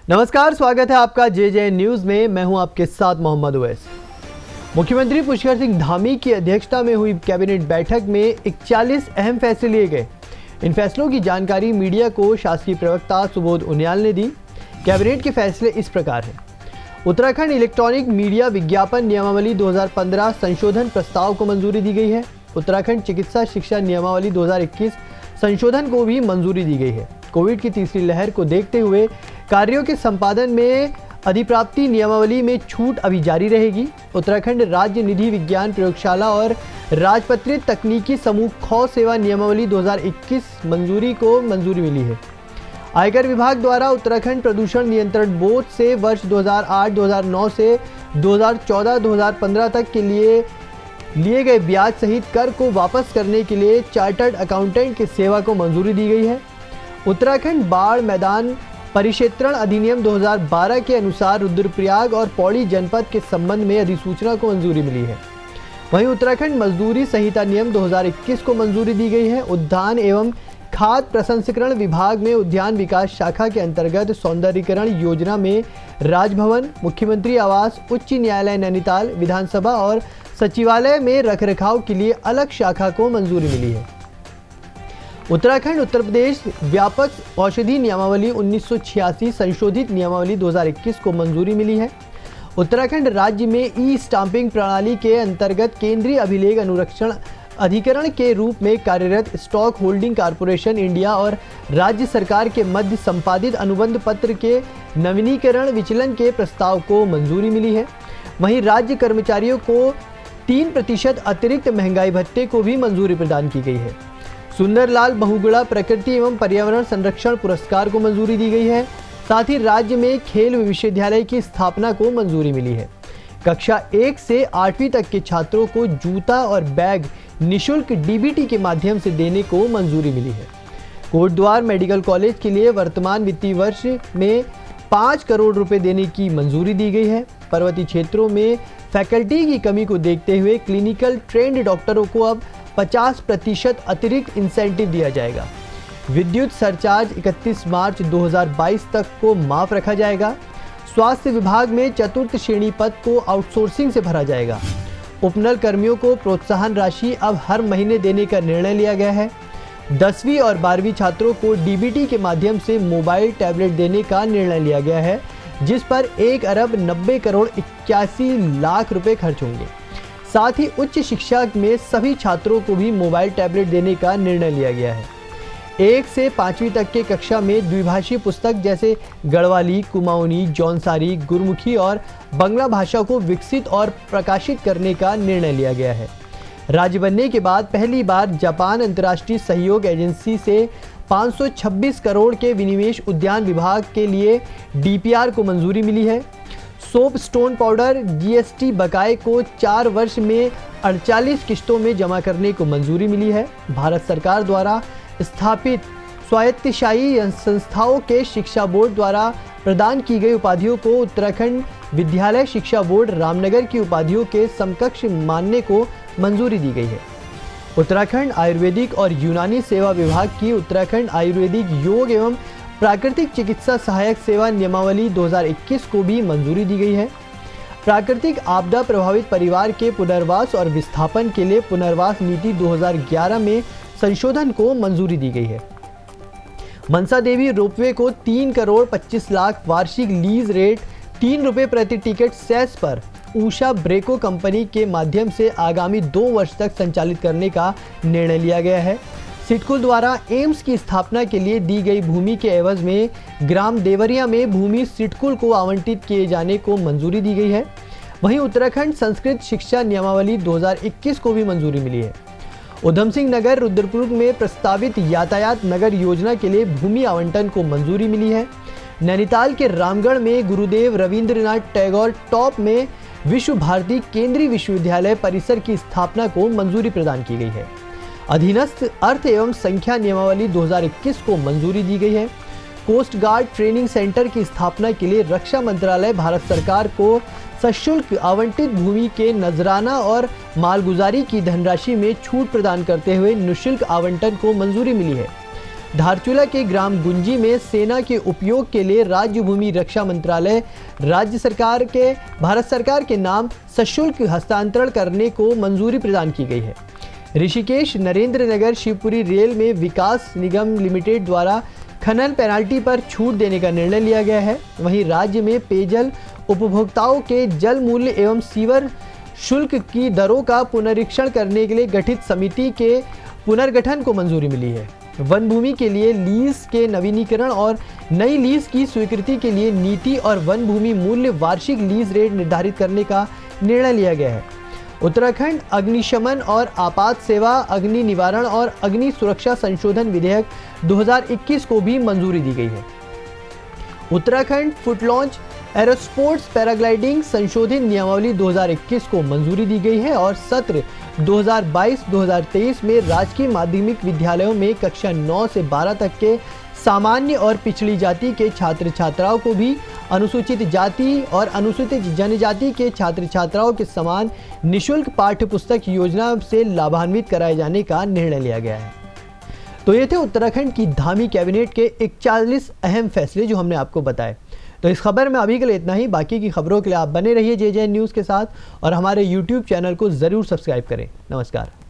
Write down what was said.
नमस्कार, स्वागत है आपका जे न्यूज में। मैं हूं आपके साथ मोहम्मद उवैस। मुख्यमंत्री पुष्कर सिंह धामी की अध्यक्षता में हुई कैबिनेट बैठक में 41 अहम फैसले लिए गए। इन फैसलों की जानकारी मीडिया को शासकीय प्रवक्ता सुबोध उनियाल ने दी। कैबिनेट के फैसले इस प्रकार हैं। उत्तराखंड इलेक्ट्रॉनिक मीडिया विज्ञापन नियमावली 2015 संशोधन प्रस्ताव को मंजूरी दी गई है। उत्तराखंड चिकित्सा शिक्षा नियमावली 2021 संशोधन को भी मंजूरी दी गई है। कोविड की तीसरी लहर को देखते हुए कार्यों के संपादन में अधिप्राप्ति नियमावली में छूट अभी जारी रहेगी। उत्तराखंड राज्य निधि विज्ञान प्रयोगशाला और राजपत्रित तकनीकी समूह खौ सेवा नियमावली 2021 मंजूरी मिली है। आयकर विभाग द्वारा उत्तराखंड प्रदूषण नियंत्रण बोर्ड से वर्ष 2008-2009 से 2014-2015 तक के लिए गए ब्याज सहित कर को वापस करने के लिए चार्टर्ड अकाउंटेंट की सेवा को मंजूरी दी गई है। उत्तराखंड बाढ़ मैदान परिक्षेत्रण अधिनियम 2012 के अनुसार रुद्रप्रयाग और पौड़ी जनपद के संबंध में अधिसूचना को मंजूरी मिली है। वहीं उत्तराखंड मजदूरी संहिता नियम 2021 को मंजूरी दी गई है। उद्यान एवं खाद्य प्रसंस्करण विभाग में उद्यान विकास शाखा के अंतर्गत सौंदर्यीकरण योजना में राजभवन, मुख्यमंत्री आवास, उच्च न्यायालय नैनीताल, विधानसभा और सचिवालय में रखरखाव के लिए अलग शाखा को मंजूरी मिली है। उत्तराखंड उत्तर प्रदेश व्यापक औषधि नियमावली 1986 संशोधित नियमावली 2021 को मंजूरी मिली है। उत्तराखंड राज्य में ई स्टाम्पिंग प्रणाली के अंतर्गत केंद्रीय अभिलेख अनुरक्षण अधिकरण के रूप में कार्यरत स्टॉक होल्डिंग कॉर्पोरेशन इंडिया और राज्य सरकार के मध्य संपादित अनुबंध पत्र के नवीनीकरण विचलन के प्रस्ताव को मंजूरी मिली है। वहीं राज्य कर्मचारियों को 3% अतिरिक्त महंगाई भत्ते को भी मंजूरी प्रदान की गई है। सुंदरलाल बहुगुणा प्रकृति एवं पर्यावरण संरक्षण पुरस्कार को मंजूरी दी गई है। साथ ही राज्य में खेल विश्वविद्यालय की स्थापना को मंजूरी मिली है। कक्षा 1 से 8वीं तक के छात्रों को जूता और बैग निःशुल्क डीबीटी के माध्यम से देने को मंजूरी मिली है। कोटद्वार मेडिकल कॉलेज के लिए वर्तमान वित्तीय वर्ष में 5 करोड़ रुपए देने की मंजूरी दी गई है। पर्वतीय क्षेत्रों में फैकल्टी की कमी को देखते हुए क्लिनिकल ट्रेंड डॉक्टरों को अब 50% अतिरिक्त इंसेंटिव दिया जाएगा। विद्युत सरचार्ज 31 मार्च 2022 तक को माफ रखा जाएगा। स्वास्थ्य विभाग में चतुर्थ श्रेणी पद को आउटसोर्सिंग से भरा जाएगा। उपनल कर्मियों को प्रोत्साहन राशि अब हर महीने देने का निर्णय लिया गया है। 10वीं और 12वीं छात्रों को डीबीटी के माध्यम से मोबाइल टैबलेट देने का निर्णय लिया गया है, जिस पर 1 अरब 90 करोड़ 81 लाख रुपए खर्च होंगे। साथ ही उच्च शिक्षा में सभी छात्रों को भी मोबाइल टैबलेट देने का निर्णय लिया गया है। 1 से 5वीं तक के कक्षा में द्विभाषी पुस्तक जैसे गढ़वाली, कुमाऊनी, जौनसारी, गुरमुखी और बंगला भाषा को विकसित और प्रकाशित करने का निर्णय लिया गया है। राज्य बनने के बाद पहली बार जापान अंतर्राष्ट्रीय सहयोग एजेंसी से 526 करोड़ के विनिवेश उद्यान विभाग के लिए डीपीआर को मंजूरी मिली है। सोप स्टोन पाउडर जीएसटी बकाये को 4 वर्ष में 48 किस्तों में जमा करने को मंजूरी मिली है। भारत सरकार द्वारा स्थापित स्वायत्तशाही संस्थाओं के शिक्षा बोर्ड द्वारा प्रदान की गई उपाधियों को उत्तराखंड विद्यालय शिक्षा बोर्ड रामनगर की उपाधियों के समकक्ष मानने को मंजूरी दी गई है। उत्तराखंड आयुर्वेदिक और यूनानी सेवा विभाग की उत्तराखंड आयुर्वेदिक योग एवं प्राकृतिक चिकित्सा सहायक सेवा नियमावली 2021 को भी मंजूरी दी गई है। प्राकृतिक आपदा प्रभावित परिवार के पुनर्वास और विस्थापन के लिए पुनर्वास नीति 2011 में संशोधन को मंजूरी दी गई है। मनसा देवी रोपवे को 3 करोड़ 25 लाख वार्षिक लीज रेट 3 रुपये प्रति टिकट सेस पर उषा ब्रेको कंपनी के माध्यम से आगामी 2 वर्ष तक संचालित करने का निर्णय लिया गया है। सिडकुल द्वारा एम्स की स्थापना के लिए दी गई भूमि के एवज में ग्राम देवरिया में भूमि सिडकुल को आवंटित किए जाने को मंजूरी दी गई है। वहीं उत्तराखंड संस्कृत शिक्षा नियमावली 2021 को भी मंजूरी मिली है। उधम सिंह नगर रुद्रपुर में प्रस्तावित यातायात नगर योजना के लिए भूमि आवंटन को मंजूरी मिली है। नैनीताल के रामगढ़ में गुरुदेव रविंद्रनाथ टैगोर टॉप में विश्व भारती केंद्रीय विश्वविद्यालय परिसर की स्थापना को मंजूरी प्रदान की गई है। अधीनस्थ अर्थ एवं संख्या नियमावली 2021 को मंजूरी दी गई है। कोस्ट गार्ड ट्रेनिंग सेंटर की स्थापना के लिए रक्षा मंत्रालय भारत सरकार को सशुल्क आवंटित भूमि के नजराना और मालगुजारी की धनराशि में छूट प्रदान करते हुए निःशुल्क आवंटन को मंजूरी मिली है। धारचूला के ग्राम गुंजी में सेना के उपयोग के लिए राज्य भूमि रक्षा मंत्रालय भारत सरकार के नाम सशुल्क हस्तांतरण करने को मंजूरी प्रदान की गई है। ऋषिकेश नरेंद्र नगर शिवपुरी रेल में विकास निगम लिमिटेड द्वारा खनन पेनाल्टी पर छूट देने का निर्णय लिया गया है। वहीं राज्य में पेयजल उपभोक्ताओं के जल मूल्य एवं सीवर शुल्क की दरों का पुनरीक्षण करने के लिए गठित समिति के पुनर्गठन को मंजूरी मिली है। वन भूमि के लिए लीज के नवीनीकरण और नई लीज की स्वीकृति के लिए नीति और वन भूमि मूल्य वार्षिक लीज रेट निर्धारित करने का निर्णय लिया गया है। उत्तराखंड अग्निशमन और आपात सेवा, अग्नि निवारण और अग्नि सुरक्षा संशोधन विधेयक 2021 को भी मंजूरी दी गई है। Uttarakhand foot launch aerosports paragliding संशोधित नियमावली 2021 को मंजूरी दी गई है और सत्र 2022-2023 में राजकीय माध्यमिक विद्यालयों में कक्षा 9 से 12 तक के सामान्य और पिछड़ी जाति के छात्र छात्राओं को भी अनुसूचित जाति और अनुसूचित जनजाति के छात्र छात्राओं के समान निःशुल्क पाठ्य पुस्तक योजना से लाभान्वित कराए जाने का निर्णय लिया गया है। तो ये थे उत्तराखंड की धामी कैबिनेट के 41 अहम फैसले जो हमने आपको बताए। तो इस खबर में अभी के लिए इतना ही। बाकी की खबरों के लिए आप बने रहिए JJN न्यूज़ के साथ और हमारे YouTube चैनल को ज़रूर सब्सक्राइब करें। नमस्कार।